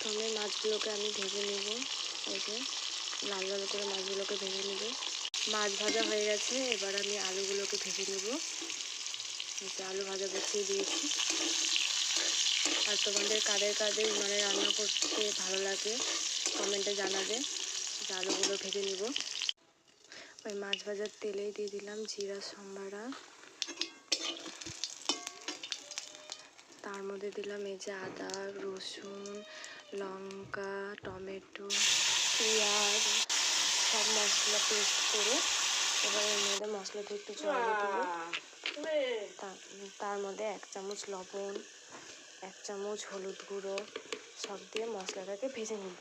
প্রথমে মাছগুলোকে আমি ভেজে নেব। এই যে লাল লাল করে মাছগুলোকে ভেজে নেব। মাছ ভাজা হয়ে গেছে, এবার আমি আলুগুলোকে ভেজে নেব। এই যে আলু ভাজা বসিয়ে দিয়েছি। আর তোমাদের কাদের কাদের মানে রান্না করতে ভালো লাগে কমেন্টে জানাবে। আলুগুলো ভেজে নেব। ওই মাছ ভাজার তেলেই দিয়ে দিলাম জিরা সম্বারা, তার মধ্যে দিলাম এই যে আদা রসুন লঙ্কা টমেটো পেঁয়াজ সব মশলা পেস্ট করে এবার এর মধ্যে মশলাটা একটু জল দেবো। তার মধ্যে 1 চামচ লবণ 1 চামচ হলুদ গুঁড়ো সব দিয়ে মশলাটাকে ভেজে নেব।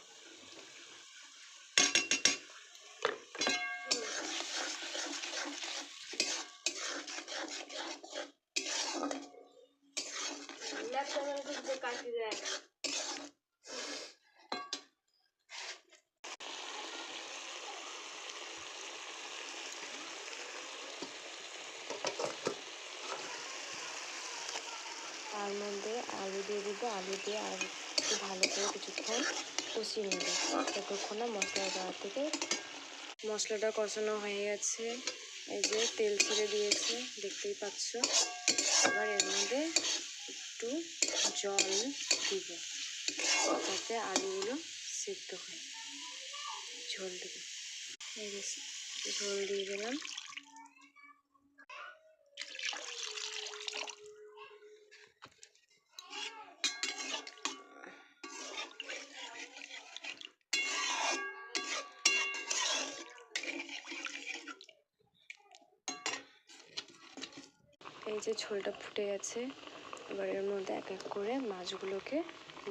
তার মধ্যে আলু দিয়ে দেবো। আলু দিয়ে আর একটু ভালো করে কিছুক্ষণ কষিয়ে নেব যতক্ষণ না মশলা দেওয়ার থেকে। মশলাটা কষানো হয়ে গেছে, এই যে তেল ছেড়ে দিয়েছে দেখতেই পাচ্ছ। এবার এর মধ্যে একটু জল দিব যাতে আলুগুলো সিদ্ধ হয়। ঝোল দেবো, এই যে ঝোল দিয়ে দিলাম। এই যে ঝোলটা ফুটে গেছে, এবার এর মধ্যে এক এক করে মাছগুলোকে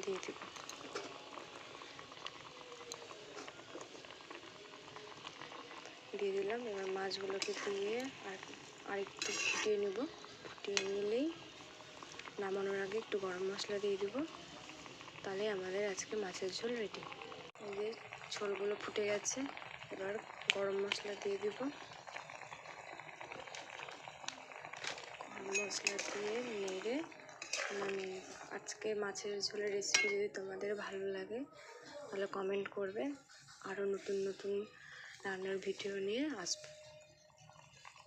দিয়ে দিব। দিয়ে দিলাম। এবার মাছগুলোকে দিয়ে আর একটু ফুটিয়ে নেব। ফুটিয়ে নিলেই নামানোর আগে একটু গরম মশলা দিয়ে দেবো, তাহলে আমাদের আজকে মাছের ঝোল রেডি। এই যে ঝোলগুলো ফুটে গেছে, এবার গরম মশলা দিয়ে দেব। গরম মশলা দিয়ে নেড়ে নামিয়ে নেব। আজকে মাছের ঝোলের রেসিপি যদি তোমাদের ভালো লাগে তাহলে কমেন্ট করবে, আরও নতুন নতুন রান্নার ভিডিও নিয়ে আসবো।